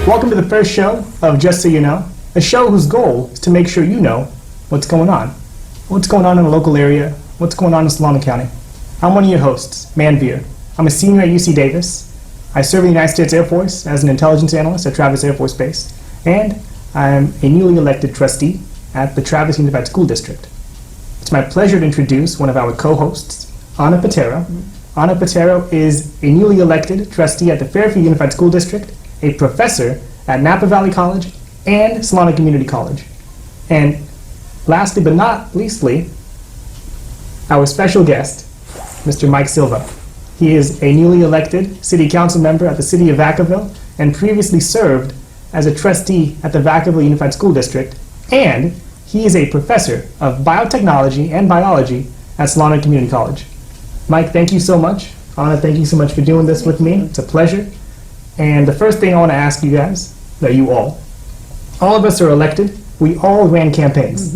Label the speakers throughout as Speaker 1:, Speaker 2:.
Speaker 1: Welcome to the first show of Just So You Know, a show whose goal is to make sure you know what's going on. What's going on in the local area, what's going on in Solano County. I'm one of your hosts, Manveer. I'm a senior at UC Davis. I serve in the United States Air Force as an intelligence analyst at Travis Air Force Base, and I'm a newly elected trustee at the Travis Unified School District. It's my pleasure to introduce one of our co-hosts, Anna Petero. Anna Petero is a newly elected trustee at the Fairfield Unified School District, a professor at Napa Valley College and Solano Community College. And lastly but not leastly, our special guest, Mr. Mike Silva. He is a newly elected city council member at the city of Vacaville and previously served as a trustee at the Vacaville Unified School District, and he is a professor of biotechnology and biology at Solano Community College. Mike, thank you so much. Anna, thank you so much for doing this with me. It's a pleasure. And the first thing I want to ask you guys, you all of us are elected. We all ran campaigns.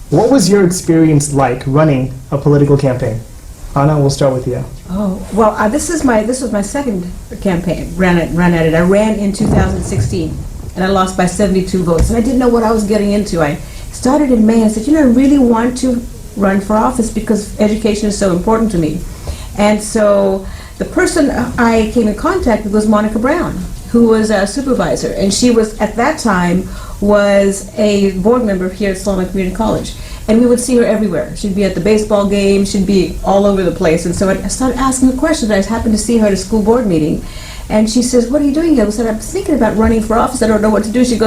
Speaker 1: What was your experience like running a political campaign? Anna, we'll start with you.
Speaker 2: Oh, well, this was my second campaign, ran at it. I ran in 2016, and I lost by 72 votes, and I didn't know what I was getting into. I started in May and said, I really want to run for office because education is so important to me. And so the person I came in contact with was Monica Brown, who was a supervisor, and she was, at that time, was a board member here at Solano Community College. And we would see her everywhere. She'd be at the baseball game, she'd be all over the place. And so I started asking her questions. I happened to see her at a school board meeting, and she says, "What are you doing here?" I said, "I'm thinking about running for office. I don't know what to do." She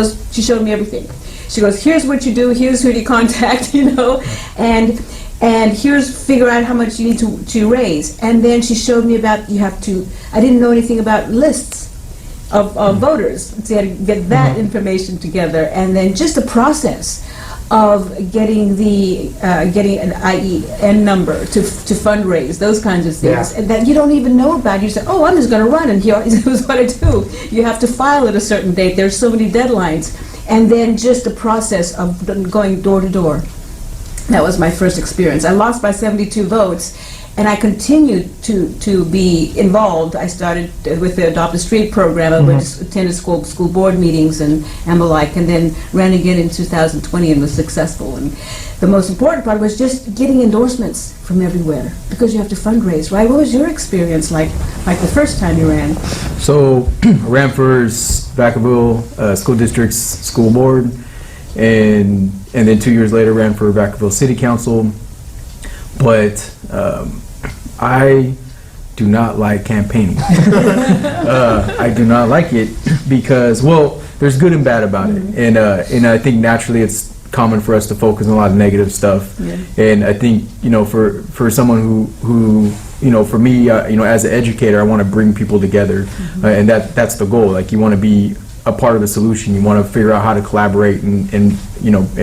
Speaker 2: showed me everything. She goes, "Here's what you do, here's who you contact, and here's figure out how much you need to raise." And then she showed me about I didn't know anything about lists of voters. So you had to get that information together, and then just the process of getting an IEN number to fundraise, those kinds of things, and that you don't even know about. You say, "Oh, I'm just going to run, and here's what I do." You have to file at a certain date. There's so many deadlines, and then just the process of going door to door. That was my first experience. I lost by 72 votes, and I continued to be involved. I started with the Adopt a Street program. I attended school board meetings and the like, and then ran again in 2020 and was successful. And the most important part was just getting endorsements from everywhere, because you have to fundraise, right? What was your experience like the first time you ran?
Speaker 3: So I ran for Vacaville School District's school board, and then 2 years later ran for Vacaville City Council. But I do not like campaigning. I do not like it because, well, there's good and bad about it, and I think naturally it's common for us to focus on a lot of negative stuff. And I think for someone who for me, as an educator, I want to bring people together, and that's the goal. Like, you want to be a part of the solution. You want to figure out how to collaborate and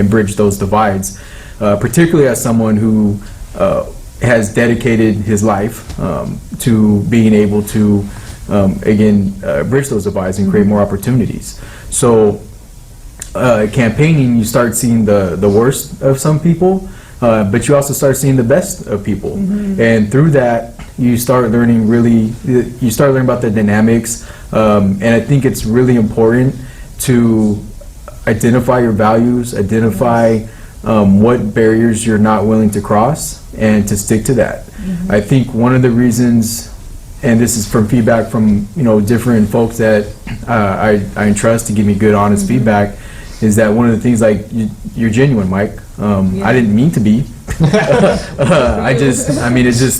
Speaker 3: bridge those divides, particularly as someone who has dedicated his life to being able to, bridge those divides and create more opportunities. So campaigning, you start seeing the worst of some people, but you also start seeing the best of people. And through that, you start learning about the dynamics. And I think it's really important to identify your values, identify what barriers you're not willing to cross, and to stick to that. I think one of the reasons, and this is from feedback from different folks that I entrust to give me good, honest feedback, is that one of the things, like, you're genuine, Mike. I didn't mean to be.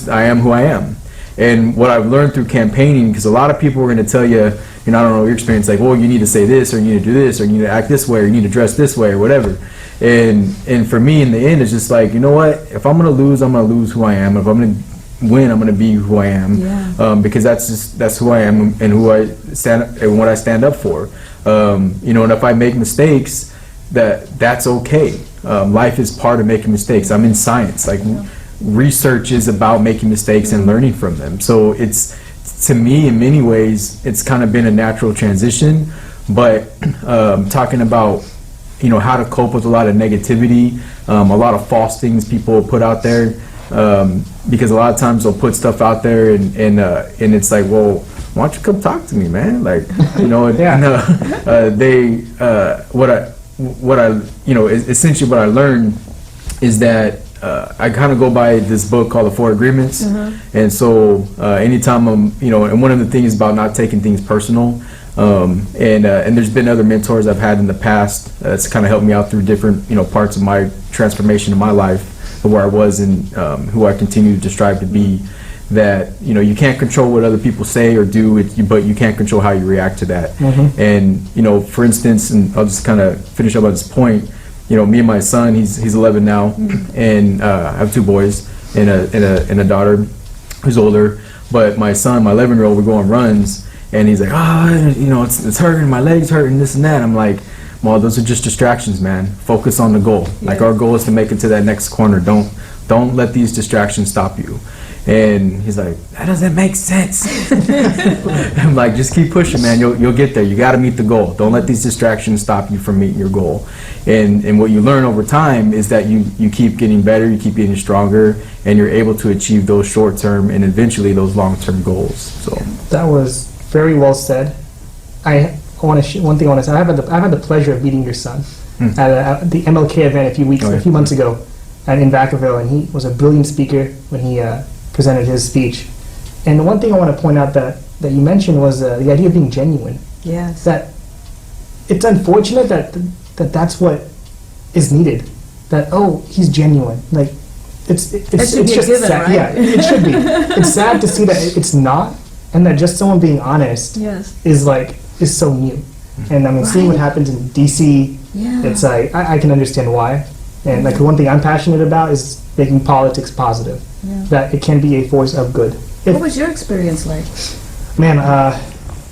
Speaker 3: I am who I am. And what I've learned through campaigning, because a lot of people are going to tell you, I don't know your experience, like, well, you need to say this, or you need to do this, or you need to act this way, or you need to dress this way, or whatever. And for me, in the end, it's just like, you know what? If I'm going to lose, I'm going to lose who I am. If I'm going to win, I'm going to be who I am. Because that's who I am and who I stand and what I stand up for. And if I make mistakes, that's okay. Life is part of making mistakes. I'm in science. Like, research is about making mistakes and learning from them. So it's, to me, in many ways, it's kind of been a natural transition. But talking about how to cope with a lot of negativity, a lot of false things people put out there, because a lot of times they'll put stuff out there and it's like, well, why don't you come talk to me, man? Like, you know,
Speaker 1: Yeah.
Speaker 3: essentially what I learned is that I kind of go by this book called The Four Agreements. And so anytime I'm, you know, and one of the things about not taking things personal, and there's been other mentors I've had in the past that's kind of helped me out through different, you know, parts of my transformation in my life, of where I was and who I continue to strive to be. That, you know, you can't control what other people say or do, but you can't control how you react to that. And, you know, for instance, and I'll just kind of finish up at this point, you know, me and my son, he's 11 now, and I have 2 boys and a daughter who's older. But my son, my 11-year-old, we go on runs, and he's like, you know, it's hurting, my leg's hurting, this and that. I'm like, well, those are just distractions, man. Focus on the goal. Like, our goal is to make it to that next corner. Don't let these distractions stop you. And he's like, that doesn't make sense. I'm like, just keep pushing, man. You'll get there. You got to meet the goal. Don't let these distractions stop you from meeting your goal. And what you learn over time is that you keep getting better, you keep getting stronger, and you're able to achieve those short-term and eventually those long-term goals. So
Speaker 1: That was very well said. One thing I want to say. I've had the pleasure of meeting your son at the MLK event a few months ago, in Vacaville, and he was a brilliant speaker when he presented his speech. And the one thing I want to point out that you mentioned was the idea of being genuine.
Speaker 2: Yes.
Speaker 1: That it's unfortunate that that's what is needed. That, oh, he's genuine. Like, it's
Speaker 2: should be a
Speaker 1: just
Speaker 2: given,
Speaker 1: sad.
Speaker 2: right?
Speaker 1: Yeah, it should be. It's sad to see that it's not, and that just someone being honest
Speaker 2: Yes.
Speaker 1: is so new. And I mean, seeing what
Speaker 2: Right.
Speaker 1: happens in DC,
Speaker 2: Yeah.
Speaker 1: it's like I can understand why. And like the one thing I'm passionate about is making politics positive.
Speaker 2: Yeah.
Speaker 1: That it can be a force of good.
Speaker 2: What was your experience like?
Speaker 1: Man,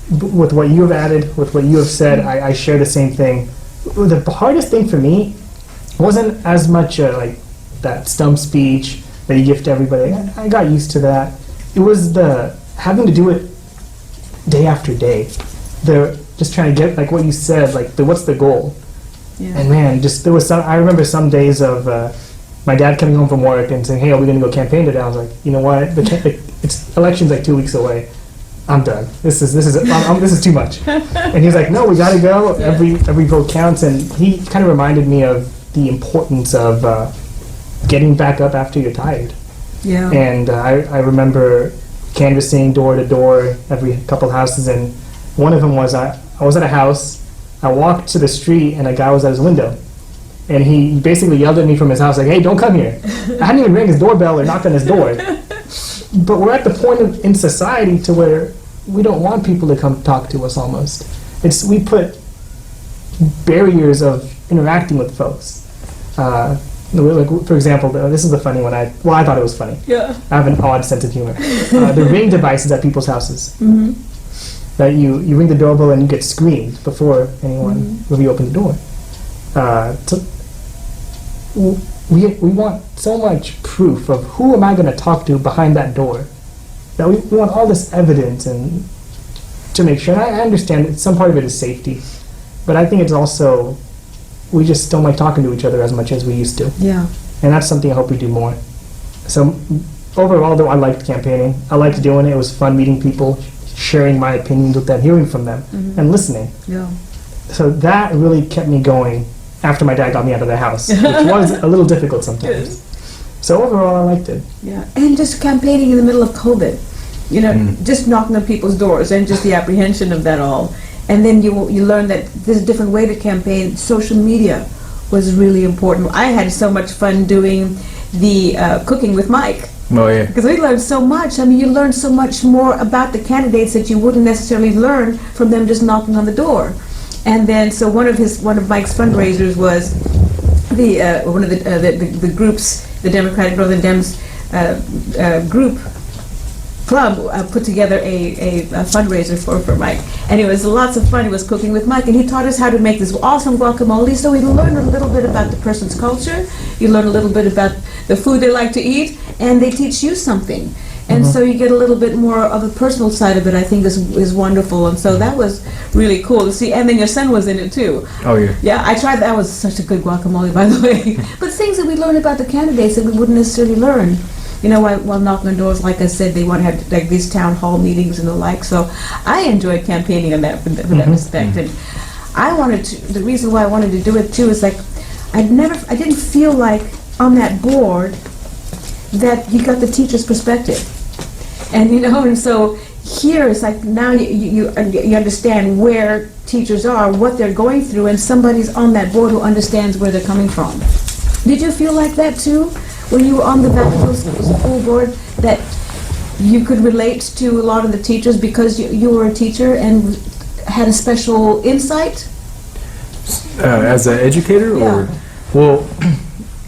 Speaker 1: with what you have added, with what you have said, I share the same thing. The hardest thing for me wasn't as much like that stump speech that you give to everybody. I got used to that. It was the having to do it day after day. The just trying to get, like what you said, like what's the goal?
Speaker 2: Yeah.
Speaker 1: And man, there was I remember some days of my dad coming home from work and saying, "Hey, are we going to go campaign today?" I was like, you know what? It's election's like 2 weeks away. I'm done. This is too much. And he's like, "No, we got to go. Every vote counts." And he kind of reminded me of the importance of getting back up after you're tired.
Speaker 2: Yeah.
Speaker 1: And I remember canvassing door to door, every couple houses, and one of them was I was at a house. I walked to the street, and a guy was at his window. And he basically yelled at me from his house, like, "Hey, don't come here." I hadn't even rang his doorbell or knocked on his door. But we're at the point in society to where we don't want people to come talk to us almost. We put barriers of interacting with folks. Like, for example, this is the funny one. I thought it was funny.
Speaker 2: Yeah.
Speaker 1: I have an odd sense of humor. The ring devices at people's houses.
Speaker 2: Mm-hmm.
Speaker 1: That you ring the doorbell and you get screened before anyone really open the door. We want so much proof of who am I going to talk to behind that door. That we want all this evidence and to make sure. And I understand that some part of it is safety, but I think it's also we just don't like talking to each other as much as we used to.
Speaker 2: Yeah.
Speaker 1: And that's something I hope we do more. So overall, though, I liked campaigning. I liked doing it. It was fun meeting people, sharing my opinions with them, hearing from them, and listening.
Speaker 2: Yeah.
Speaker 1: So that really kept me going after my dad got me out of the house, which was a little difficult sometimes. So overall, I liked it.
Speaker 2: Yeah. And just campaigning in the middle of COVID, you know, just knocking on people's doors and just the apprehension of that all. And then you learn that there's a different way to campaign. Social media was really important. I had so much fun doing the cooking with Mike.
Speaker 3: Oh, yeah.
Speaker 2: Because we learned so much. I mean, you learn so much more about the candidates that you wouldn't necessarily learn from them just knocking on the door. And then, so one of Mike's fundraisers was one of the groups, the Democratic Northern Dems group club put together a fundraiser for Mike. And it was lots of fun. It was cooking with Mike, and he taught us how to make this awesome guacamole. So we learned a little bit about the person's culture. You learn a little bit about the food they like to eat, and they teach you something. And so you get a little bit more of the personal side of it, I think is wonderful. And so that was really cool to see. And then your son was in it too.
Speaker 3: Oh, yeah.
Speaker 2: Yeah, I tried. That was such a good guacamole, by the way. But things that we learned about the candidates that we wouldn't necessarily learn. while knocking on doors, like I said, they want to have like these town hall meetings and the like. So I enjoyed campaigning in that, for that respect. And the reason why I wanted to do it too is like, I didn't feel like on that board that you got the teacher's perspective. And and so here it's like now you understand where teachers are, what they're going through, and somebody's on that board who understands where they're coming from. Did you feel like that too when you were on the Vacaville school board, that you could relate to a lot of the teachers because you were a teacher and had a special insight?
Speaker 3: As an educator,
Speaker 2: Yeah.
Speaker 3: or well,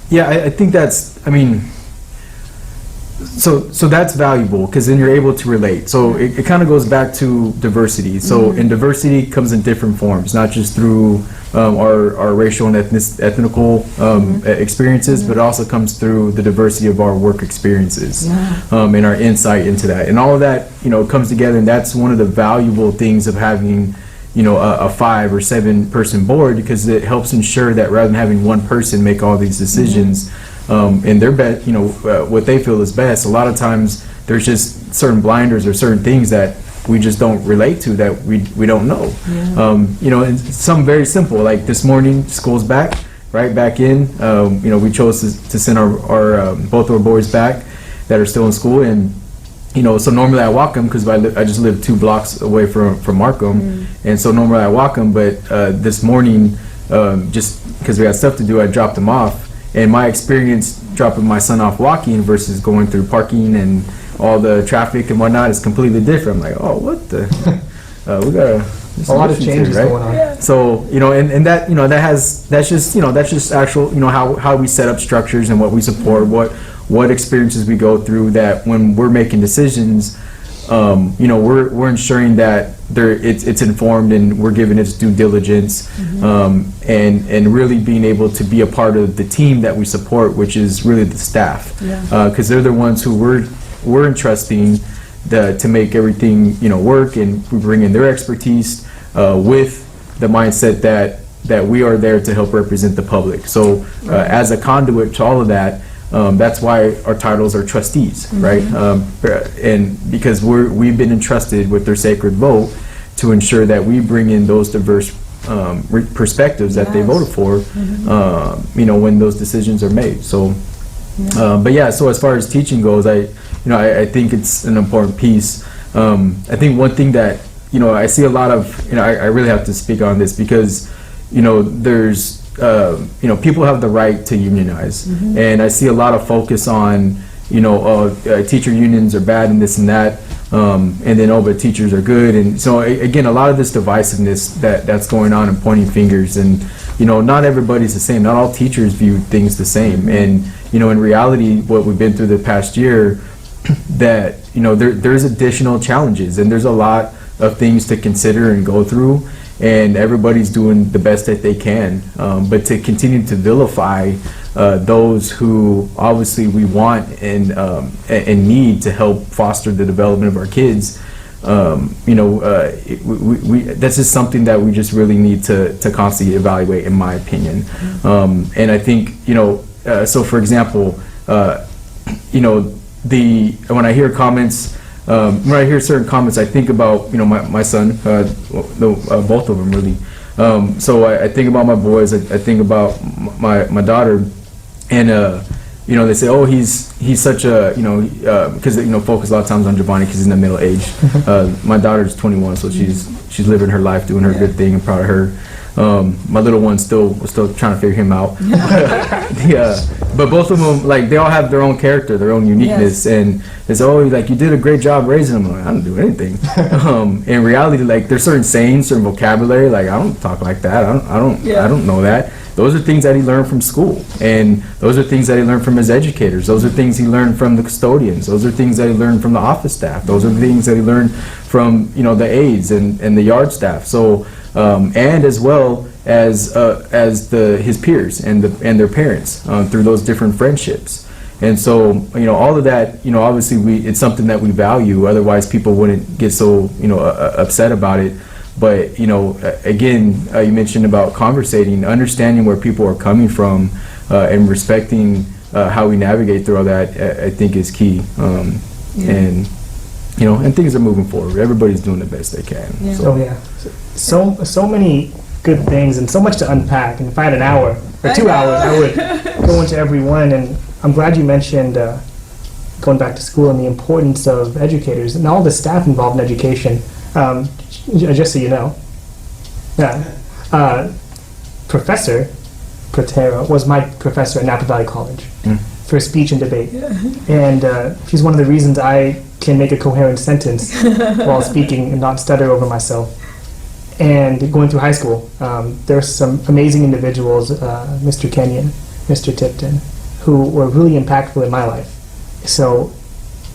Speaker 3: yeah, I think that's. I mean, so that's valuable because then you're able to relate. So it kind of goes back to diversity. So and diversity comes in different forms, not just through our racial and ethnical experiences, but it also comes through the diversity of our work experiences and our insight into that. And all of that, comes together, and that's one of the valuable things of having a 5 or 7 person board, because it helps ensure that rather than having one person make all these decisions and their best, what they feel is best, a lot of times there's just certain blinders or certain things that we just don't relate to, that we don't know. And some very simple, like this morning, school's back in. We chose to send our both our boys back that are still in school, and so normally I walk them because I just live 2 blocks away from Markham, and so normally I walk them, but this morning, just because we had stuff to do, I dropped them off, and my experience dropping my son off walking versus going through parking and all the traffic and whatnot is completely different. I'm like, oh, what the? We got
Speaker 1: a lot of changes
Speaker 3: here, right?
Speaker 1: going on.
Speaker 2: Yeah.
Speaker 3: So and that that's just actual how we set up structures and what we support, what experiences we go through, that when we're making decisions, we're ensuring that it's informed and we're giving its due diligence, and really being able to be a part of the team that we support, which is really the staff, because they're the ones who we're entrusting to make everything work, and we bring in their expertise with the mindset that we are there to help represent the public. So as a conduit to all of that, that's why our titles are trustees, right? And because we've been entrusted with their sacred vote to ensure that we bring in those diverse perspectives that they voted for, when those decisions are made. So, but yeah, so as far as teaching goes, I think it's an important piece. I think one thing that I see a lot of, I really have to speak on this because there's people have the right to unionize, and I see a lot of focus on teacher unions are bad and this and that, and then but teachers are good, and so again a lot of this divisiveness that's going on and pointing fingers, and not everybody's the same, not all teachers view things the same, and in reality what we've been through the past year, that there's additional challenges and there's a lot of things to consider and go through, and everybody's doing the best that they can, but to continue to vilify those who obviously we want and need to help foster the development of our kids, that's just something that we just really need to constantly evaluate, in my opinion. And I think so for example, when I hear comments, when I hear certain comments, I think about my son, both of them really. So I think about my boys. I think about my daughter, and they say, oh, he's such a because focus a lot of times on Giovanni because he's in the middle age. My daughter's 21, so she's living her life, doing her good thing, and proud of her. My little one's still trying to figure him out. But both of them, they all have their own character, their own uniqueness, and it's always you did a great job raising them. I'm like, I didn't do anything. In reality, there's certain sayings, certain vocabulary. I don't talk like that. I don't know that. Those are things that he learned from school, and those are things that he learned from his educators. Those are things he learned from the custodians. Those are things that he learned from the office staff. Those are things that he learned from the aides and the yard staff. So. And as well as his peers and their parents through those different friendships, and so all of that obviously it's something that we value. Otherwise, people wouldn't get so upset about it. But again, you mentioned about conversating, understanding where people are coming from, and respecting how we navigate through all that, I think is key. And and things are moving forward. Everybody's doing the best they can.
Speaker 2: Yeah.
Speaker 1: So many good things and so much to unpack. And if I had an hour or 2 hours, I would go into every one. And I'm glad you mentioned going back to school and the importance of educators and all the staff involved in education. Just so you know, Professor Petero was my professor at Napa Valley College for speech and debate. And she's one of the reasons I can make a coherent sentence while speaking and not stutter over myself. And going through high school, there's some amazing individuals, Mr. Kenyon, Mr. Tipton, who were really impactful in my life. So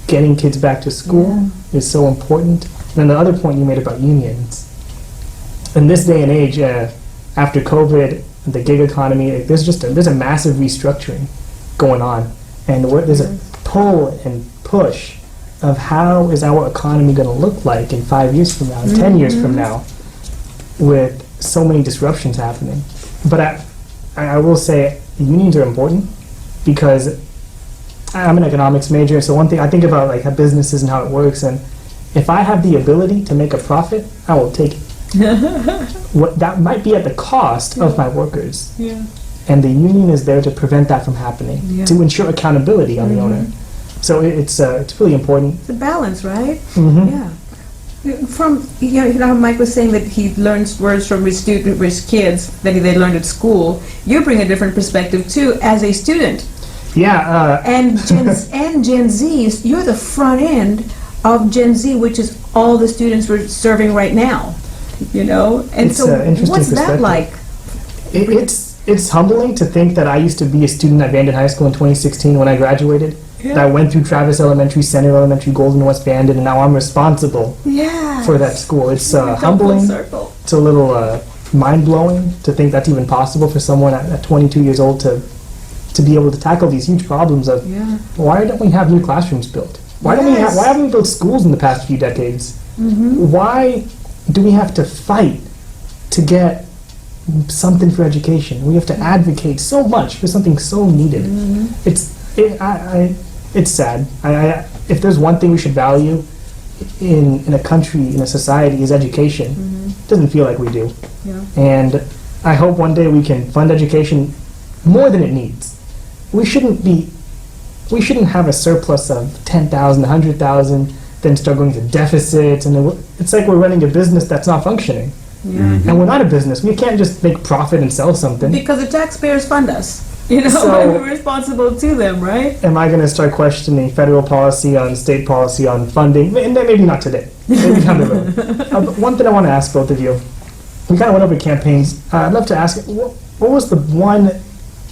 Speaker 1: getting kids back to school is so important. And then the other point you made about unions. In this day and age, after COVID, the gig economy, there's a massive restructuring going on. And there's a pull and push of how is our economy going to look like in 5 years from now, 10 years from now, with so many disruptions happening. But I will say unions are important because I'm an economics major, so one thing I think about like how businesses and how it works, and if I have the ability to make a profit, I will take it. What that might be at the cost of my workers.
Speaker 2: Yeah.
Speaker 1: And the union is there to prevent that from happening, to ensure accountability on the owner. So it's really important.
Speaker 2: It's a balance, right?
Speaker 1: Mm-hmm.
Speaker 2: Yeah. From how Mike was saying that he learns words from his kids that they learned at school. You bring a different perspective too as a student.
Speaker 1: Yeah.
Speaker 2: And Gen Z, you're the front end of Gen Z, which is all the students we're serving right now. And
Speaker 1: It's
Speaker 2: so
Speaker 1: interesting
Speaker 2: what's that
Speaker 1: perspective.
Speaker 2: like?
Speaker 1: It's humbling to think that I used to be a student at Bandon High School in 2016 when I graduated. That I went through Travis Elementary, Center Elementary, Golden West Bandon, and now I'm responsible for that school. It's humbling. It's a little mind-blowing to think that's even possible for someone at 22 years old to be able to tackle these huge problems of why don't we have new classrooms built? Why haven't we built schools in the past few decades? Why do we have to fight to get something for education? We have to advocate so much for something so needed. It's sad. If there's one thing we should value in a country, in a society, is education. It doesn't feel like we do. And I hope one day we can fund education more than it needs. We shouldn't have a surplus of 10,000, 100,000, then start going to deficits, and it's like we're running a business that's not functioning. And we're not a business. We can't just make profit and sell something.
Speaker 2: Because the taxpayers fund us.
Speaker 1: So,
Speaker 2: and we're responsible to them, right?
Speaker 1: Am I going to start questioning federal policy on state policy on funding? And maybe not today. Maybe down the road. But one thing I want to ask both of you. We kind of went over campaigns. I'd love to ask, what was the one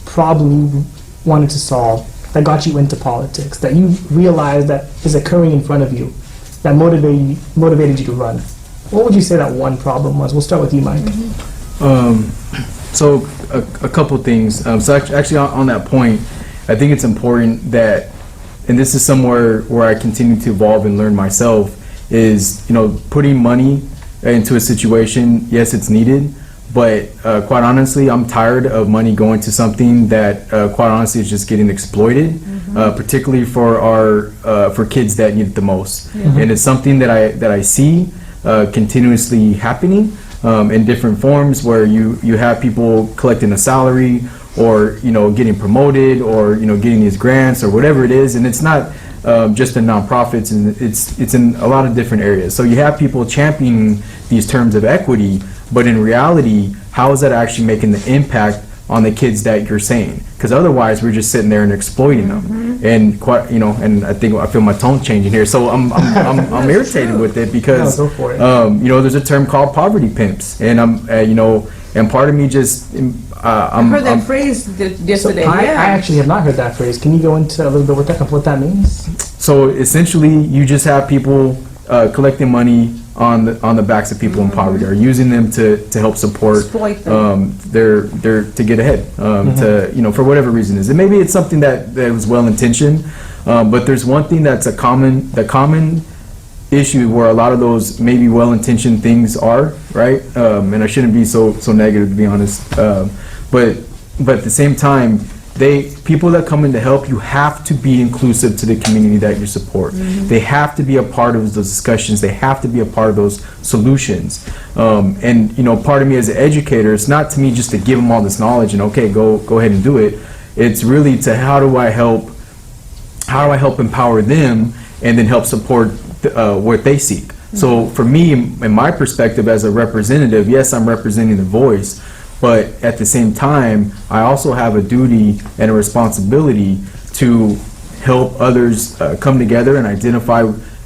Speaker 1: problem you wanted to solve that got you into politics, that you realized that is occurring in front of you, that motivated you to run? What would you say that one problem was? We'll start with you, Mike.
Speaker 3: So a couple things. So actually on that point, I think it's important that, and this is somewhere where I continue to evolve and learn myself, is putting money into a situation. Yes, it's needed, but quite honestly, I'm tired of money going to something that quite honestly is just getting exploited, particularly for kids that need it the most. And it's something that I see continuously happening. In different forms, where you have people collecting a salary, or getting promoted, or getting these grants or whatever it is, and it's not just in nonprofits, and it's in a lot of different areas. So you have people championing these terms of equity, but in reality, how is that actually making the impact on the kids that you're saying? Because otherwise, we're just sitting there and exploiting them, and and I feel my tone changing here. So I'm irritated with it because
Speaker 1: go for it.
Speaker 3: There's a term called poverty pimps, and and part of me just
Speaker 2: I heard that phrase yesterday.
Speaker 1: I actually have not heard that phrase. Can you go into a little bit what that means?
Speaker 3: So essentially, you just have people collecting money on the backs of people in poverty, or using them to help support their to get ahead, to for whatever reason is. And maybe it's something that was well intentioned, but there's one thing that's the common issue where a lot of those maybe well intentioned things are, right? And I shouldn't be so negative, to be honest, but at the same time, people that come in to help you have to be inclusive to the community that you support. They have to be a part of those discussions. They have to be a part of those solutions. And you know, part of me as an educator, it's not to me just to give them all this knowledge and okay, go ahead and do it. It's really to how do I help empower them and then help support what they seek. So for me, in my perspective as a representative, yes, I'm representing the voice, but at the same time, I also have a duty and a responsibility to help others come together and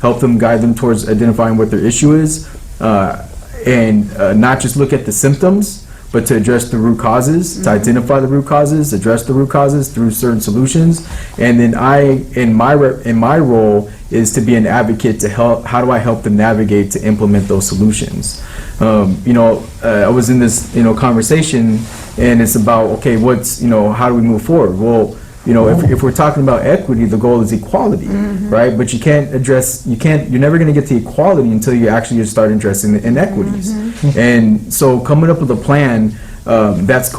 Speaker 3: help them guide them towards identifying what their issue is, and not just look at the symptoms, but to address the root causes, to identify the root causes, address the root causes through certain solutions. And then in my role is to be an advocate to help. How do I help them navigate to implement those solutions? You know, I was in this conversation, and it's about okay, how do we move forward? Well, you know, if we're talking about equity, the goal is equality, right? But you're never going to get to equality until you actually start addressing the inequities. And so coming up with a plan that's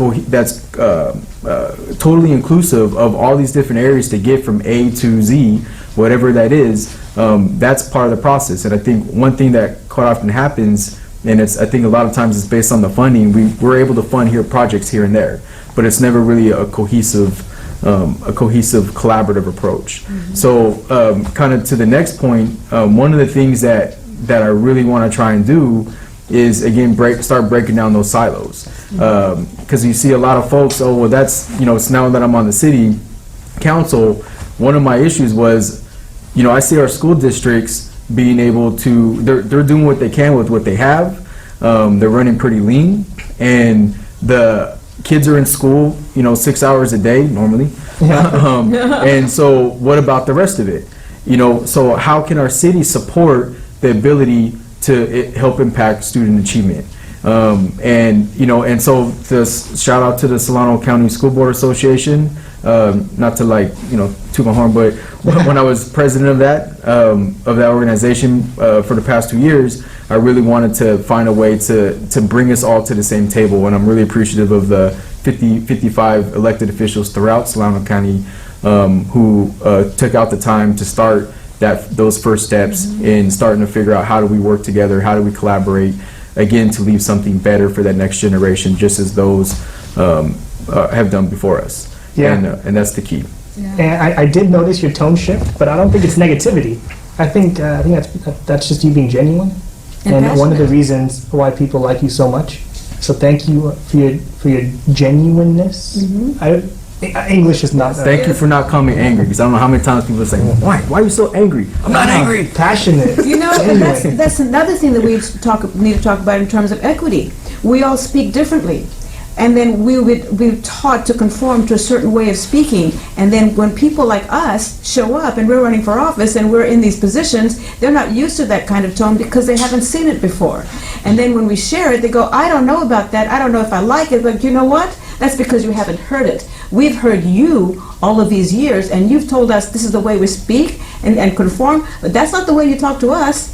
Speaker 3: totally inclusive of all these different areas to get from A to Z, whatever that is, that's part of the process. And I think one thing that quite often happens, and I think a lot of times it's based on the funding, we're able to fund projects here and there, but it's never really a cohesive collaborative approach. So kind of to the next point, one of the things that I really want to try and do is again start breaking down those silos, because you see a lot of folks, oh well, that's, you know, it's now that I'm on the city council, one of my issues was, you know, I see our school districts being able to, they're doing what they can with what they have, they're running pretty lean, and the kids are in school, you know, 6 hours a day normally. And so what about the rest of it? You know, so how can our city support the ability to help impact student achievement? And, you know, and so this shout out to the Solano County School Board Association, not to like, you know, toot my horn, but when I was president of that organization for the past 2 years, I really wanted to find a way to bring us all to the same table. And I'm really appreciative of the 55 elected officials throughout Solano County who took out the time to start those first steps in starting to figure out how do we work together, how do we collaborate, again, to leave something better for that next generation, just as those have done before us.
Speaker 1: Yeah.
Speaker 3: And that's the key.
Speaker 2: Yeah.
Speaker 1: And I did notice your tone shift, but I don't think it's negativity. I think that's just you being genuine, and one of the reasons why people like you so much. So thank you for your genuineness. English is not.
Speaker 3: Thank you for not calling me angry, because I don't know how many times people say, "Why are you so angry?" I'm not angry.
Speaker 1: Passionate.
Speaker 2: You know, and that's another thing that we need to talk about in terms of equity. We all speak differently. And then we're taught to conform to a certain way of speaking. And then when people like us show up and we're running for office and we're in these positions, they're not used to that kind of tone because they haven't seen it before. And then when we share it, they go, I don't know about that. I don't know if I like it. But you know what? That's because you haven't heard it. We've heard you all of these years, and you've told us this is the way we speak and conform, but that's not the way you talk to us.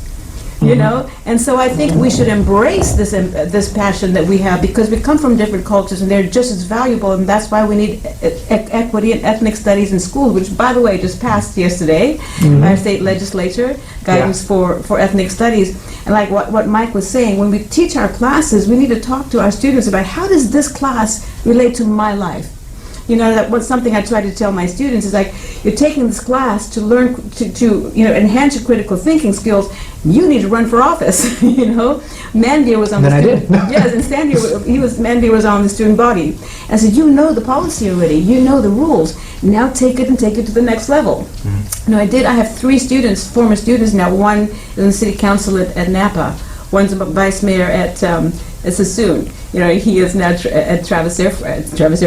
Speaker 2: You know, and so I think we should embrace this passion that we have, because we come from different cultures and they're just as valuable, and that's why we need equity and ethnic studies in school, which, by the way, just passed yesterday by our state legislature, guidance for ethnic studies. And like what Mike was saying, when we teach our classes, we need to talk to our students about how does this class relate to my life. You know, that was something I try to tell my students is like, you're taking this class to learn to enhance your critical thinking skills. You need to run for office. You know, Manveer was on the student. Yes, and Manveer was on the student body. I said, you know the policy already. You know the rules. Now take it to the next level. No, I did. I have 3 students, former students now. One is in the city council at Napa. One's a vice mayor at Sassoon. You know, he is now at Travis Air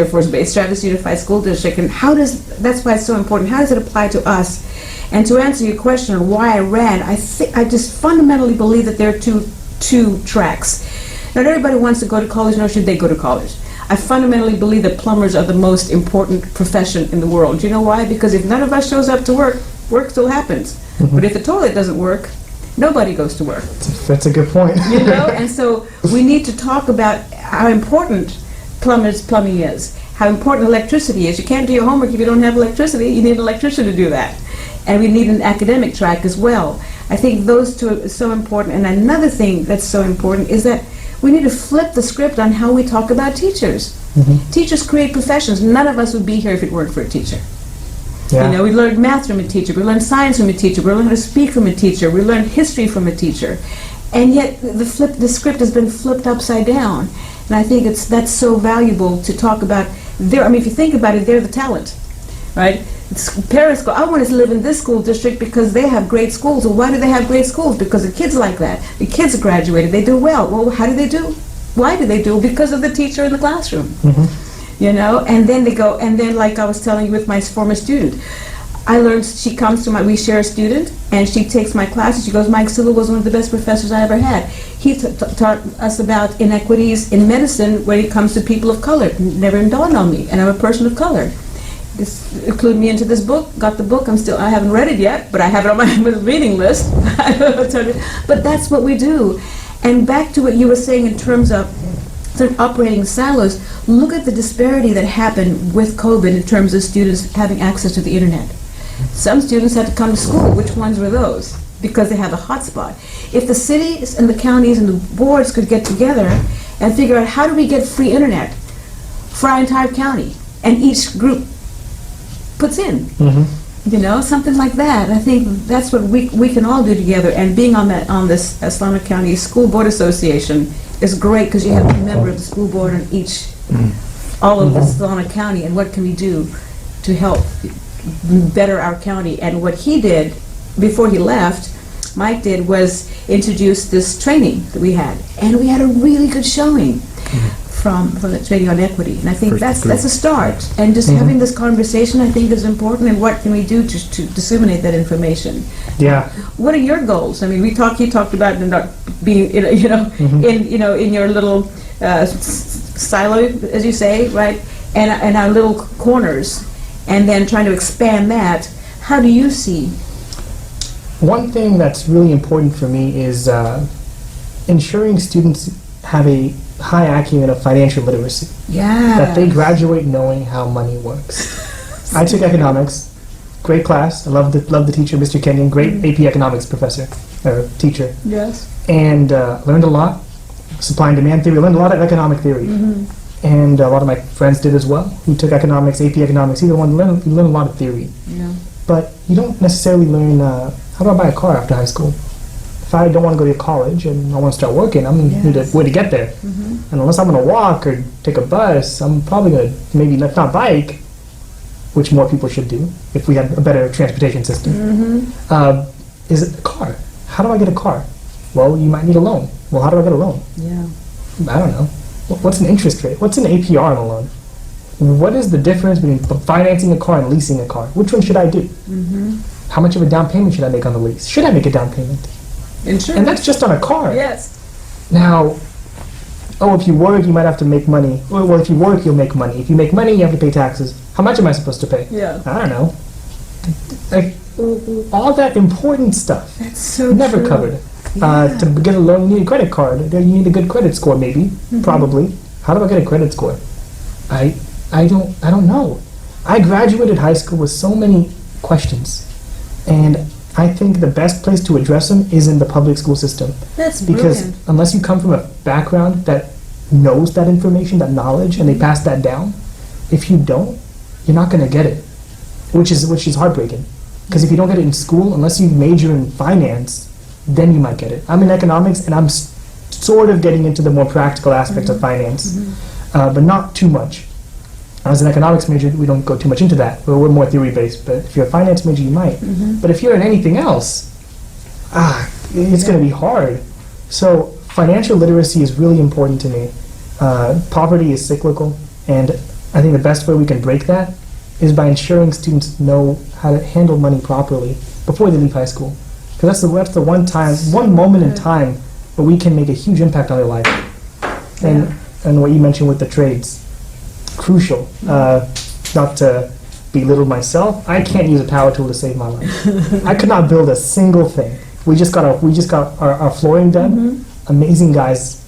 Speaker 2: Force Base, Travis Unified School District. And that's why it's so important. How does it apply to us? And to answer your question on why I ran, I just fundamentally believe that there are two tracks. Not everybody wants to go to college, nor should they go to college. I fundamentally believe that plumbers are the most important profession in the world. Do you know why? Because if none of us shows up to work, work still happens. But if the toilet doesn't work, nobody goes to work.
Speaker 1: That's a good point.
Speaker 2: You know, and so we need to talk about how important plumbing is, how important electricity is. You can't do your homework if you don't have electricity. You need an electrician to do that. And we need an academic track as well. I think those two are so important. And another thing that's so important is that we need to flip the script on how we talk about teachers. Teachers create professions. None of us would be here if it weren't for a teacher.
Speaker 1: Yeah.
Speaker 2: You know, we learned math from a teacher, we learned science from a teacher, we learned how to speak from a teacher, we learned history from a teacher. And yet the script has been flipped upside down. And I think that's so valuable to talk about. I mean, if you think about it, they're the talent, right? Parents go, I want to live in this school district because they have great schools. Well, why do they have great schools? Because the kids like that. The kids graduated, they do well. Well, how do they do? Why do they do? Because of the teacher in the classroom. You know, and then they go, and then like I was telling you with my former student, I learned, she comes to we share a student, and she takes my classes. She goes, Mike Sulu was one of the best professors I ever had. He taught us about inequities in medicine when it comes to people of color. It never dawned on me, and I'm a person of color. This included me into this book, got the book, I haven't read it yet, but I have it on my reading list. But that's what we do. And back to what you were saying in terms of sort of operating silos, look at the disparity that happened with COVID in terms of students having access to the internet. Some students had to come to school. Which ones were those? Because they have a hotspot. If the cities and the counties and the boards could get together and figure out how do we get free internet for our entire county, and each group puts in, you know, something like that. I think that's what we can all do together. And being on this Solano County School Board Association is great because you have a member of the school board on each, all of the Solano County, and what can we do to help better our county. And what he did before he left, Mike did, was introduce this training that we had, and we had a really good showing from the training on equity. And I think that's a start. And just having this conversation, I think, is important. And what can we do to disseminate that information?
Speaker 1: Yeah.
Speaker 2: What are your goals? I mean, he talked about not being, in your little silo, as you say, right? And our little corners, and then trying to expand that. How do you see?
Speaker 1: One thing that's really important for me is ensuring students have a high acumen of financial literacy.
Speaker 2: Yeah.
Speaker 1: That they graduate knowing how money works. I took economics, great class. I loved the teacher, Mr. Kenyon, great AP economics professor, or teacher.
Speaker 2: Yes.
Speaker 1: And learned a lot. Supply and demand theory. I learned a lot of economic theory. And a lot of my friends did as well, who took economics, AP economics. Either one, you learn a lot of theory.
Speaker 2: Yeah.
Speaker 1: But you don't necessarily learn, how do I buy a car after high school? If I don't want to go to college and I want to start working, I'm going to need a way to get there. And unless I'm going to walk or take a bus, I'm probably going to maybe not bike, which more people should do if we had a better transportation system. Is it a car? How do I get a car? Well, you might need a loan. Well, how do I get a loan?
Speaker 2: Yeah.
Speaker 1: I don't know. What's an interest rate? What's an APR on a loan? What is the difference between financing a car and leasing a car? Which one should I do? How much of a down payment should I make on the lease? Should I make a down payment?
Speaker 2: Insurance.
Speaker 1: And that's just on a car.
Speaker 2: Yes.
Speaker 1: Now, if you work, you might have to make money. Well, if you work, you'll make money. If you make money, you have to pay taxes. How much am I supposed to pay?
Speaker 2: Yeah.
Speaker 1: I don't know. Like, all that important stuff.
Speaker 2: That's so
Speaker 1: never
Speaker 2: true.
Speaker 1: covered. To get a loan, you need a credit card. You need a good credit score, maybe, probably. How do I get a credit score? I don't know. I graduated high school with so many questions, and I think the best place to address them is in the public school system.
Speaker 2: That's
Speaker 1: because
Speaker 2: brilliant.
Speaker 1: Unless you come from a background that knows that information, that knowledge, and they pass that down, if you don't, you're not going to get it, which is heartbreaking. Because if you don't get it in school, unless you major in finance, then you might get it. I'm in economics, and I'm sort of getting into the more practical aspects of finance, but not too much. As an economics major, we don't go too much into that. We're more theory-based, but if you're a finance major, you might. But if you're in anything else, it's going to be hard. So financial literacy is really important to me. Poverty is cyclical, and I think the best way we can break that is by ensuring students know how to handle money properly before they leave high school. Because that's the one moment in time where we can make a huge impact on their life. And what you mentioned with the trades, crucial. Not to belittle myself, I can't use a power tool to save my life. I could not build a single thing. We just got our flooring done. Amazing guys.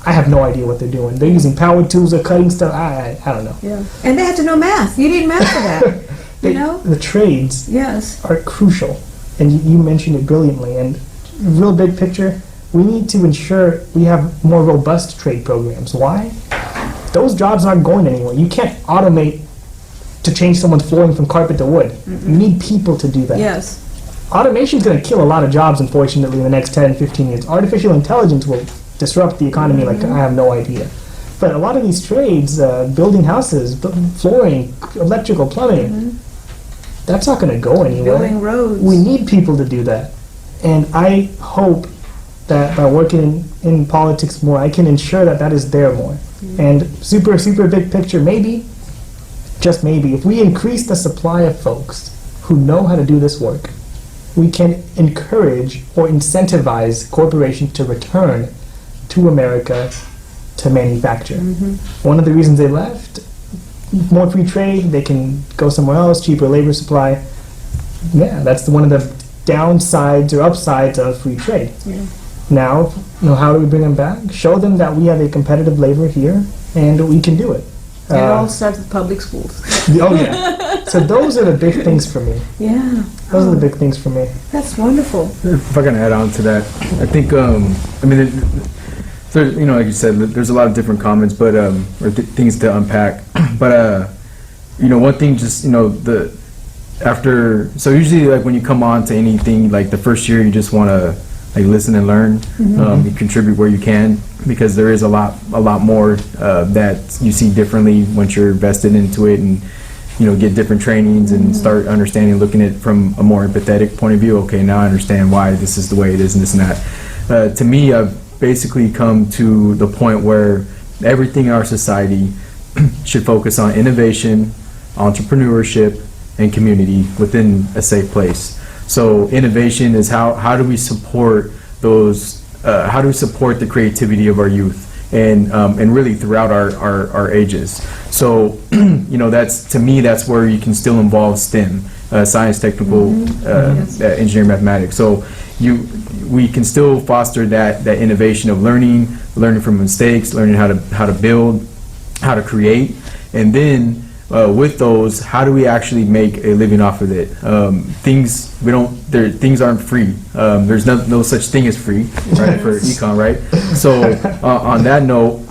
Speaker 1: I have no idea what they're doing. They're using power tools or cutting stuff. I don't know.
Speaker 2: Yeah. And they had to know math. You need math for that. You know?
Speaker 1: The trades
Speaker 2: Yes.
Speaker 1: are crucial, and you mentioned it brilliantly. And real big picture, we need to ensure we have more robust trade programs. Why? Those jobs aren't going anywhere. You can't automate to change someone's flooring from carpet to wood. You need people to do that.
Speaker 2: Yes.
Speaker 1: Automation is going to kill a lot of jobs, unfortunately, in the next 10, 15 years. Artificial intelligence will disrupt the economy like I have no idea. But a lot of these trades, building houses, flooring, electrical, plumbing, that's not going to go anywhere.
Speaker 2: Building roads.
Speaker 1: We need people to do that. And I hope that by working in politics more, I can ensure that that is there more. And super, super big picture, maybe, just maybe, if we increase the supply of folks who know how to do this work, we can encourage or incentivize corporations to return to America to manufacture. One of the reasons they left, more free trade, they can go somewhere else, cheaper labor supply. Yeah, that's one of the downsides or upsides of free trade.
Speaker 2: Yeah.
Speaker 1: Now, how do we bring them back? Show them that we have a competitive labor here, and we can do it.
Speaker 2: It all starts with public schools.
Speaker 1: Oh yeah. So those are the big things for me.
Speaker 2: Yeah.
Speaker 1: Those are the big things for me.
Speaker 2: That's wonderful.
Speaker 3: If I can add on to that, I think, so, like you said, there's a lot of different comments, but things to unpack. But one thing, just so usually like when you come on to anything, like the first year, you just want to like listen and learn, you contribute where you can, because there is a lot more that you see differently once you're invested into it, and get different trainings and start understanding, looking at it from a more empathetic point of view. Okay, now I understand why this is the way it is and this and that. To me, I've basically come to the point where everything in our society should focus on innovation, entrepreneurship, and community within a safe place. So innovation is how do we support those, how do we support the creativity of our youth, and really throughout our ages. So that's, to me, that's where you can still involve STEM, science, technical, engineering, mathematics. So we can still foster that innovation of learning from mistakes, learning how to build, how to create, and then with those, how do we actually make a living off of it? Things aren't free. There's no such thing as free, right? For econ, right? So on that note,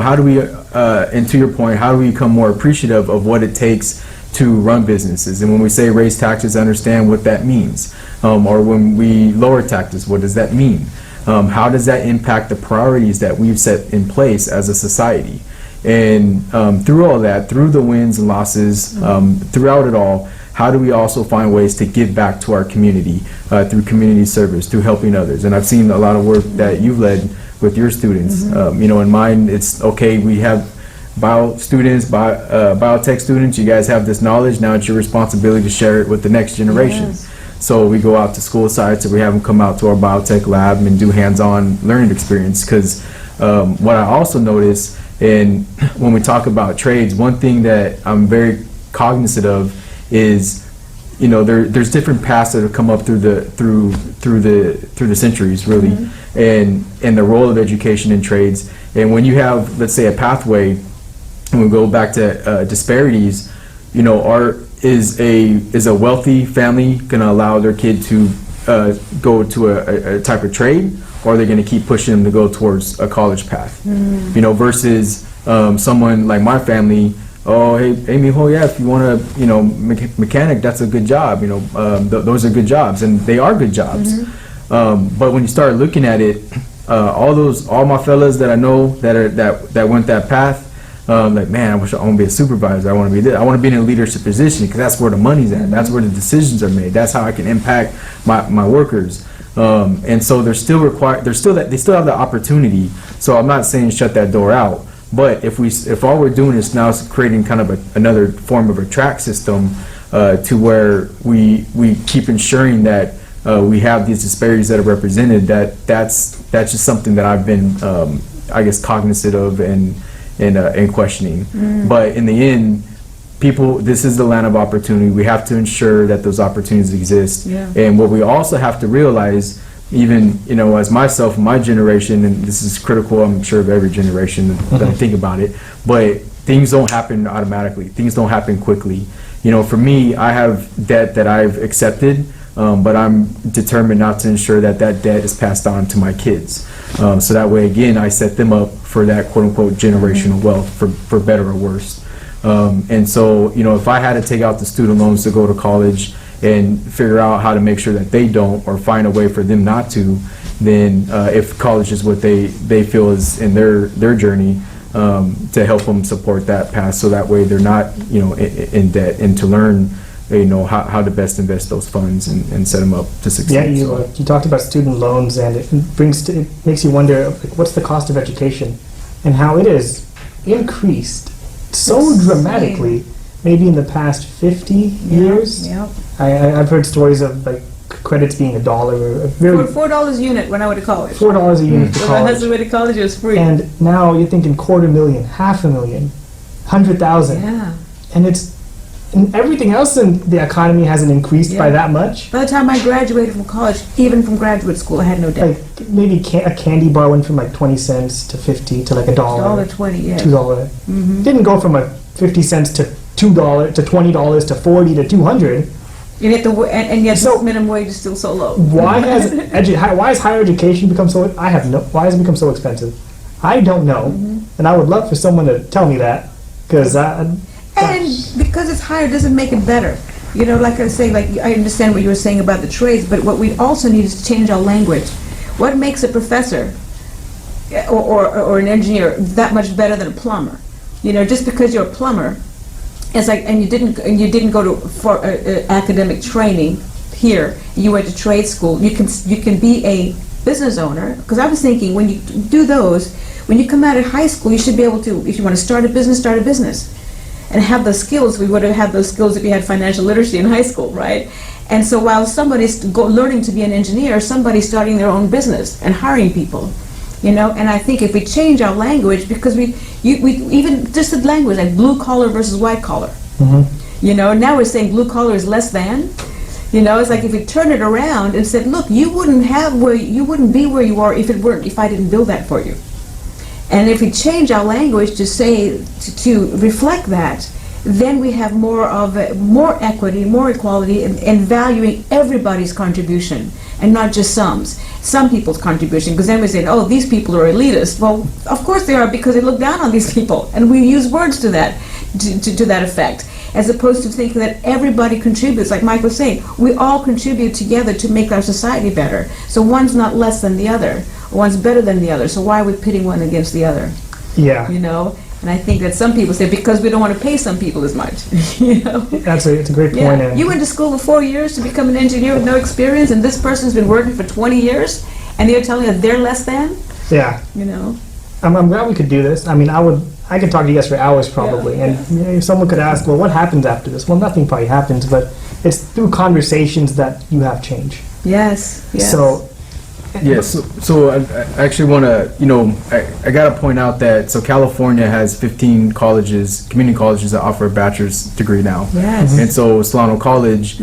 Speaker 3: how do we, and to your point, how do we become more appreciative of what it takes to run businesses? And when we say raise taxes, understand what that means. Or when we lower taxes, what does that mean? How does that impact the priorities that we've set in place as a society? And through all that, through the wins and losses, throughout it all, how do we also find ways to give back to our community through community service, through helping others? And I've seen a lot of work that you've led with your students. In mine, it's okay, we have biotech students, you guys have this knowledge, now it's your responsibility to share it with the next generation.
Speaker 2: Yes.
Speaker 3: So we go out to school sites, and we have them come out to our biotech lab and do hands-on learning experience. Because what I also notice, and when we talk about trades, one thing that I'm very cognizant of is, there's different paths that have come up through the centuries, really, and the role of education in trades. And when you have, let's say, a pathway, and we go back to disparities, is a wealthy family going to allow their kid to go to a type of trade, or are they going to keep pushing them to go towards a college path? Versus someone like my family, hey, mijo, yeah, if you want to, mechanic, that's a good job. Those are good jobs, and they are good jobs. But when you start looking at it, all my fellas that I know that went that path, like, man, I want to be a supervisor. I want to be this. I want to be in a leadership position, because that's where the money's at. That's where the decisions are made. That's how I can impact my workers. And so they're still required. They still have the opportunity. So I'm not saying shut that door out. But if all we're doing is now creating kind of another form of a track system, to where we keep ensuring that we have these disparities that are represented, that's just something that I've been, cognizant of and questioning. But in the end, this is the land of opportunity. We have to ensure that those opportunities exist. And what we also have to realize, even, as myself, my generation, and this is critical, I'm sure, of every generation that I think about it, but things don't happen automatically. Things don't happen quickly. For me, I have debt that I've accepted, but I'm determined not to ensure that that debt is passed on to my kids. So that way, again, I set them up for that quote-unquote generational wealth, for better or worse. And so, if I had to take out the student loans to go to college and figure out how to make sure that they don't, or find a way for them not to, then if college is what they feel is in their journey, to help them support that path, so that way they're not, in debt, and to learn, how to best invest those funds and set them up to succeed.
Speaker 1: Yeah, you talked about student loans, and it makes you wonder, like, what's the cost of education, and how it is increased so dramatically, maybe in the past 50 years.
Speaker 2: Yeah.
Speaker 1: I've heard stories of like credits being $1 or
Speaker 2: $4 a unit when I went to college.
Speaker 1: $4 a unit for
Speaker 2: When my
Speaker 1: college.
Speaker 2: husband went to college, it was free.
Speaker 1: And now you're thinking $250,000, $500,000, 100,000,
Speaker 2: Yeah.
Speaker 1: and everything else in the economy hasn't increased by that much.
Speaker 2: By the time I graduated from college, even from graduate school, I had no debt.
Speaker 1: Like maybe a candy bar went from like 20 cents to 50 to like $1,
Speaker 2: $1.20, yeah.
Speaker 1: $2.
Speaker 2: Mm-hmm.
Speaker 1: Didn't go from like 50 cents to $2 to $20 to 40 to 200.
Speaker 2: And yet
Speaker 1: So-
Speaker 2: the minimum wage is still so low.
Speaker 1: Why has higher education become so? Why has it become so expensive? I don't know, and I would love for someone to tell me that, because
Speaker 2: And because it's higher doesn't make it better. Like I say, like I understand what you were saying about the trades, but what we also need is to change our language. What makes a professor or an engineer that much better than a plumber? Just because you're a plumber, it's like, and you didn't go to for academic training here. You went to trade school. You can be a business owner. Because I was thinking, when you do those, when you come out of high school, you should be able to, if you want to start a business. And have those skills. We would have had those skills if you had financial literacy in high school, right? And so while somebody's learning to be an engineer, somebody's starting their own business and hiring people, And I think if we change our language, because we even just the language, like blue collar versus white collar, now we're saying blue collar is less than. It's like if we turn it around and said, look, you wouldn't be where you are if I didn't build that for you. And if we change our language to say, to reflect that, then we have more equity, more equality, and valuing everybody's contribution, and not just some people's contribution. Because then we say, oh, these people are elitist. Well, of course they are, because they look down on these people, and we use words to that effect, as opposed to thinking that everybody contributes. Like Mike was saying, we all contribute together to make our society better. So one's not less than the other. One's better than the other, so why are we pitting one against the other?
Speaker 1: Yeah.
Speaker 2: And I think that some people say, because we don't want to pay some people as much.
Speaker 1: It's a great point.
Speaker 2: Yeah.
Speaker 1: And
Speaker 2: You went to school for 4 years to become an engineer with no experience, and this person's been working for 20 years, and they're telling us they're less than?
Speaker 1: yeah, I'm glad we could do this. I mean, I could talk to you guys for hours probably,
Speaker 2: Yeah,
Speaker 1: and if someone could ask, well, what happens after this? Well, nothing probably happens, but it's through conversations that you have change.
Speaker 2: Yes.
Speaker 1: So,
Speaker 3: Yes, so I actually want to, I got to point out that, so California has 15 colleges, community colleges that offer a bachelor's degree now.
Speaker 2: Yes.
Speaker 3: And so Solano College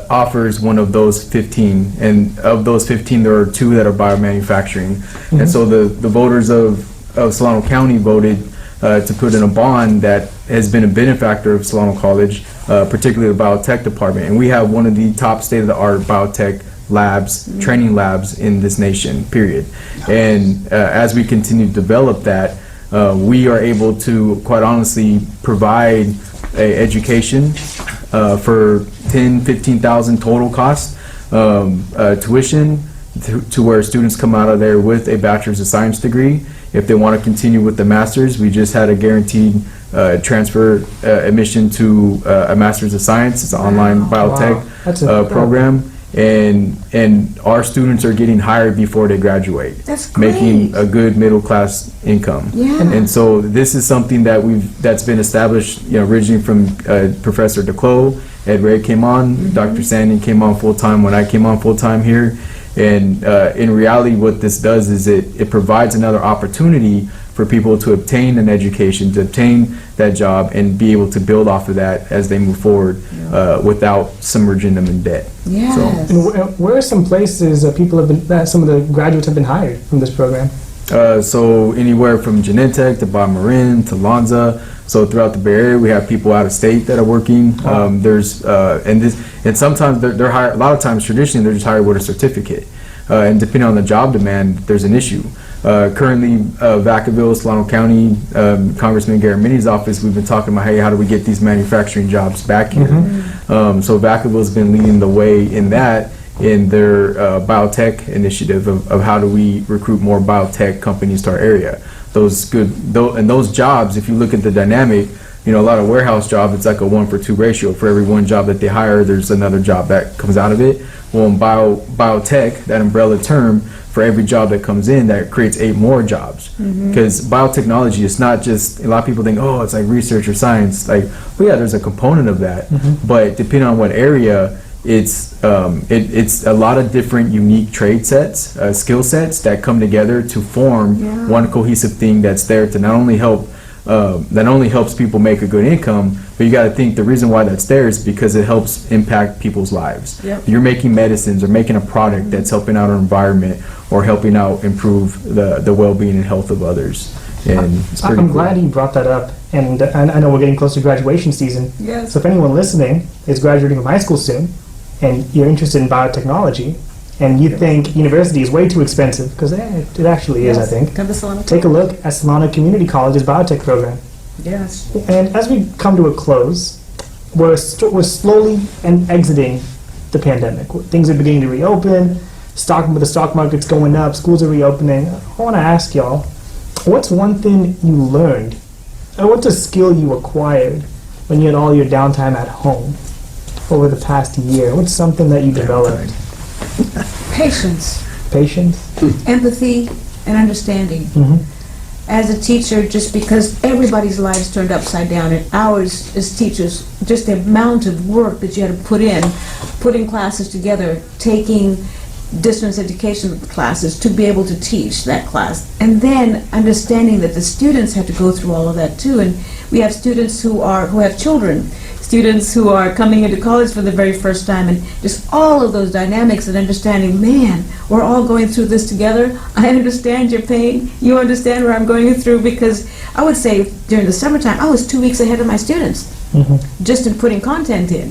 Speaker 3: offers one of those 15, and of those 15, there are 2 that are biomanufacturing. And so the voters of Solano County voted to put in a bond that has been a benefactor of Solano College, particularly the biotech department. And we have one of the top state-of-the-art biotech labs, training labs in this nation, period. And as we continue to develop that, we are able to, quite honestly, provide education for $10,000-15,000 total cost, tuition, to where students come out of there with a bachelor's of science degree. If they want to continue with the master's, we just had a guaranteed transfer admission to a master's of science. It's an online biotech
Speaker 1: That's a-
Speaker 3: program. And our students are getting hired before they graduate,
Speaker 2: That's great.
Speaker 3: making a good middle class income.
Speaker 2: Yeah.
Speaker 3: And so this is something that's been established, originally from Professor DeClos. Ed Ray came on, Dr. Sandy came on full time when I came on full time here. And in reality, what this does is it provides another opportunity for for people to obtain an education, to obtain that job, and be able to build off of that as they move forward without submerging them in debt.
Speaker 2: Yes.
Speaker 1: And where are some places people have been, that some of the graduates have been hired from this program?
Speaker 3: So anywhere from Genentech to Bob Marin to Lonza. So throughout the Bay Area, we have people out of state that are working. And sometimes they're hired. A lot of times, traditionally, they're just hired with a certificate. And depending on the job demand, there's an issue. Currently, Vacaville, Solano County, Congressman Garamendi's office, we've been talking about, hey, how do we get these manufacturing jobs back here? So Vacaville's been leading the way in that, in their biotech initiative of how do we recruit more biotech companies to our area. Those jobs, if you look at the dynamic, a lot of warehouse jobs, it's like a 1-for-2 ratio. For every one job that they hire, there's another job that comes out of it. Well, in biotech, that umbrella term, for every job that comes in, that creates 8 more jobs. Because biotechnology is not just, a lot of people think, oh, it's like research or science. Like, well, yeah, there's a component of that. But depending on what area, it's a lot of different unique trade sets, skill sets that come together to form one cohesive thing that's there to not only help that only helps people make a good income, but you got to think the reason why that's there is because it helps impact people's lives. You're making medicines or making a product that's helping out our environment or helping out improve the well-being and health of others. And it's pretty
Speaker 1: I'm
Speaker 3: cool.
Speaker 1: glad you brought that up, and I know we're getting close to graduation season.
Speaker 2: Yes.
Speaker 1: So if anyone listening is graduating from high school soon, and you're interested in biotechnology, and you think university is way too expensive, because it actually is, I think.
Speaker 2: Come to Solano.
Speaker 1: Take a look at Solano Community College's biotech program.
Speaker 2: Yes.
Speaker 1: And as we come to a close, we're slowly exiting the pandemic. Things are beginning to reopen. The stock market's going up. Schools are reopening. I want to ask y'all, what's one thing you learned, or what's a skill you acquired when you had all your downtime at home over the past year? What's something that you developed?
Speaker 2: Patience,
Speaker 1: Patience?
Speaker 2: empathy, and understanding. As a teacher, just because everybody's lives turned upside down, and ours as teachers, just the amount of work that you had to put in, putting classes together, taking distance education classes to be able to teach that class, and then understanding that the students have to go through all of that too. And we have students who have children, students who are coming into college for the very first time, and just all of those dynamics and understanding, man, we're all going through this together. I understand your pain. You understand where I'm going through, because I would say during the summertime, I was 2 weeks ahead of my students. Just in putting content in,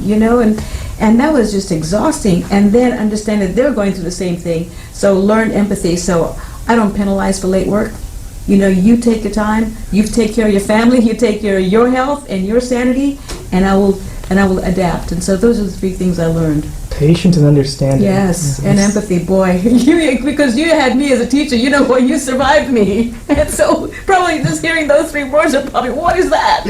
Speaker 2: and that was just exhausting. And then understand that they're going through the same thing. So learn empathy. So I don't penalize for late work. You take your time, you take care of your family, you take care of your health and your sanity, and I will adapt. And so those are the 3 things I learned.
Speaker 1: Patience and understanding.
Speaker 2: Yes, and empathy, boy. Because you had me as a teacher, you survived me. And so probably just hearing those 3 words are probably, what is that?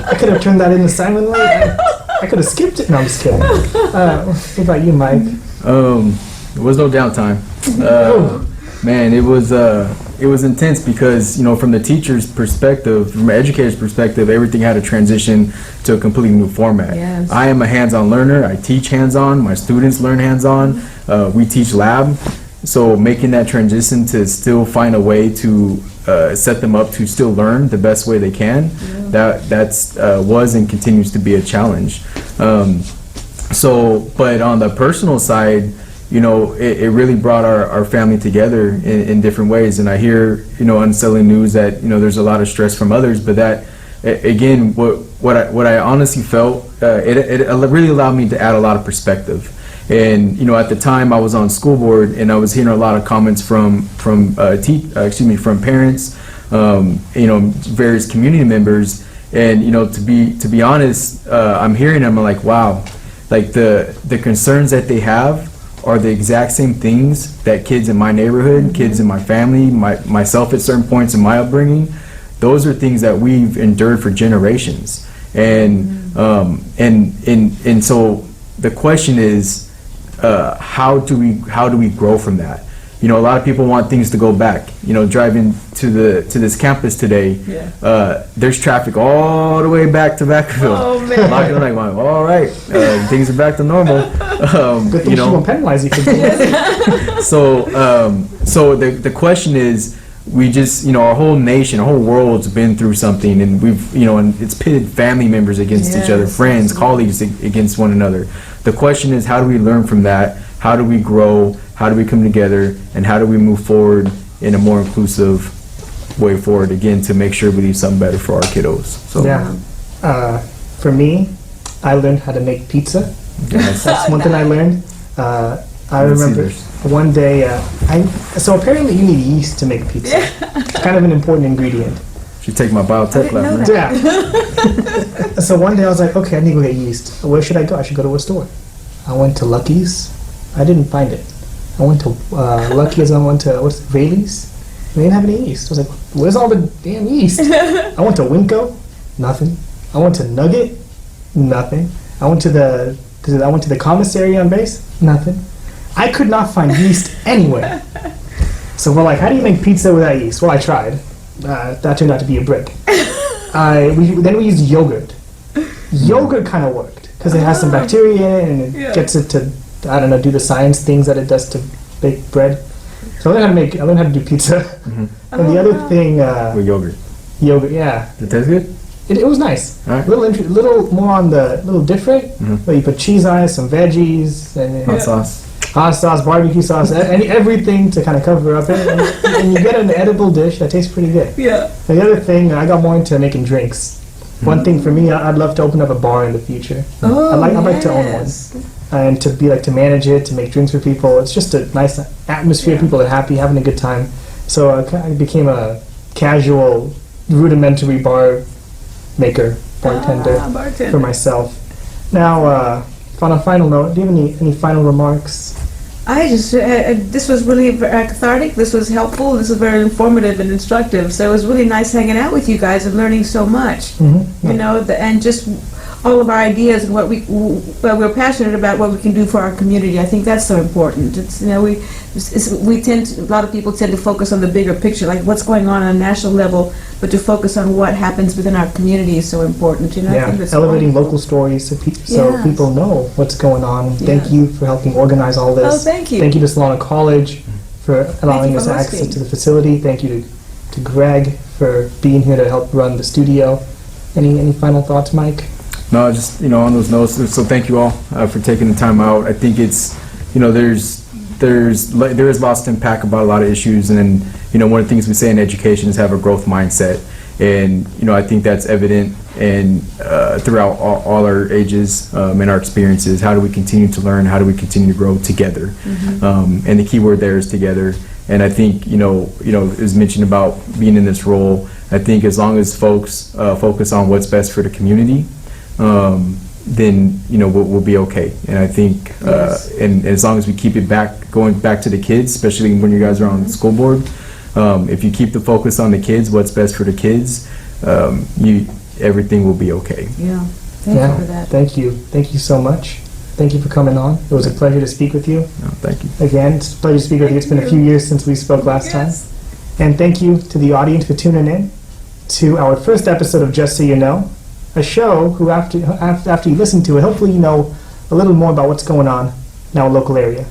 Speaker 1: I could have turned that in silently. I could have skipped it. No, I'm just kidding. What about you, Mike?
Speaker 3: There was no downtime. Man, it was intense because, from the teacher's perspective, from an educator's perspective, everything had to transition to a completely new format.
Speaker 2: Yes.
Speaker 3: I am a hands-on learner. I teach hands-on. My students learn hands-on. We teach lab. So making that transition to still find a way to set them up to still learn the best way they can, that's was and continues to be a challenge. But on the personal side, it really brought our family together in different ways. And I hear, unsettling news that, there's a lot of stress from others, but that, again, what I honestly felt, it really allowed me to add a lot of perspective. And, at the time I was on school board and I was hearing a lot of comments from parents, various community members. And, to be honest, I'm hearing them, I'm like, wow, like the concerns that they have are the exact same things that kids in my neighborhood, kids in my family, myself at certain points in my upbringing, those are things that we've endured for generations. And so the question is, how do we grow from that? A lot of people want things to go back. Driving to this campus today, there's traffic all the way back to Vacaville.
Speaker 2: Oh man!
Speaker 3: Like, all right, things are back to normal.
Speaker 1: Good thing she won't penalize you for doing that.
Speaker 3: So the question is, we just, our whole nation, our whole world's been through something, and we've, and it's pitted family members against each other,
Speaker 2: Yes,
Speaker 3: friends,
Speaker 2: absolutely.
Speaker 3: colleagues against one another. The question is, how do we learn from that? How do we grow? How do we come together? And how do we move forward in a more inclusive way forward, again, to make sure we leave something better for our kiddos? So,
Speaker 1: Yeah. For me, I learned how to make pizza.
Speaker 3: yes.
Speaker 1: That's one thing I learned. I
Speaker 3: Let's see
Speaker 1: remember
Speaker 3: this.
Speaker 1: one day, so apparently you need yeast to make pizza. It's kind of an important ingredient.
Speaker 3: Should take my biotech
Speaker 2: I didn't
Speaker 3: class,
Speaker 2: know
Speaker 3: man.
Speaker 2: that.
Speaker 1: Yeah. So one day I was like, okay, I need to go get yeast. Where should I go? I should go to a store. I went to Lucky's. I didn't find it. I went to Lucky's. I went to Rayleigh's. They didn't have any yeast. I was like, where's all the damn yeast? I went to Winco. Nothing. I went to Nugget. Nothing. I went to the commissary on base. Nothing. I could not find yeast anywhere. So we're like, how do you make pizza without yeast? Well, I tried. That turned out to be a brick. Then we used yogurt. Yogurt kind of worked because it has some bacteria in it and it gets it to, I don't know, do the science things that it does to bake bread. So I learned how to do pizza.
Speaker 3: Mhm.
Speaker 1: And the other thing,
Speaker 3: With yogurt.
Speaker 1: yogurt, yeah.
Speaker 3: Does it taste good?
Speaker 1: It was nice.
Speaker 3: All right.
Speaker 1: Little more on the, little different.
Speaker 3: Mhm.
Speaker 1: But you put cheese on it, some veggies, and
Speaker 3: Hot sauce.
Speaker 1: hot sauce, barbecue sauce, and everything to kind of cover up it. And you get an edible dish that tastes pretty good.
Speaker 2: Yeah.
Speaker 1: And the other thing, I got more into making drinks. One thing for me, I'd love to open up a bar in the future.
Speaker 2: Oh,
Speaker 1: I'd like to own one.
Speaker 2: yes.
Speaker 1: And to manage it, to make drinks for people. It's just a nice atmosphere.
Speaker 2: Yeah.
Speaker 1: People are happy, having a good time. So I became a casual, rudimentary bar maker, bartender
Speaker 2: Bartender.
Speaker 1: for myself. Now, on a final note, do you have any final remarks?
Speaker 2: I just, this was really cathartic, this was helpful, this was very informative and instructive, so it was really nice hanging out with you guys and learning so much. You know, and just all of our ideas and what we're passionate about, what we can do for our community. I think that's so important. It's, a lot of people tend to focus on the bigger picture, like what's going on a national level, but to focus on what happens within our community is so important. I
Speaker 1: Yeah,
Speaker 2: think that's
Speaker 1: elevating
Speaker 2: wonderful.
Speaker 1: local stories so
Speaker 2: Yes.
Speaker 1: people know what's going on. Thank
Speaker 2: Yes.
Speaker 1: you for helping organize all this.
Speaker 2: Oh, thank you.
Speaker 1: Thank you to Solano College for allowing
Speaker 2: for
Speaker 1: us access
Speaker 2: hosting.
Speaker 1: to the facility. Thank you to Greg for being here to help run the studio. Any final thoughts, Mike?
Speaker 3: No, just, on those notes, so thank you all for taking the time out. I think it's, there is lots to unpack about a lot of issues, and one of the things we say in education is have a growth mindset, and I think that's evident and throughout all our ages and our experiences. How do we continue to learn? How do we continue to grow together? And the key word there is together. And I think as mentioned about being in this role, I think as long as folks focus on what's best for the community, then we'll be okay. And I think
Speaker 2: Yes.
Speaker 3: and as long as we keep it going back to the kids, especially when you guys are on the school board, if you keep the focus on the kids, what's best for the kids, everything will be okay.
Speaker 2: Yeah, thank you for that.
Speaker 1: Thank you. Thank you so much. Thank you for coming on. It was a pleasure to speak with you.
Speaker 3: No, thank you.
Speaker 1: Again, it's a pleasure to speak with you. It's been a few years since we spoke last time. And thank you to the audience for tuning in to our first episode of Just So You Know, a show who, after you listen to it, hopefully you know a little more about what's going on in our local area.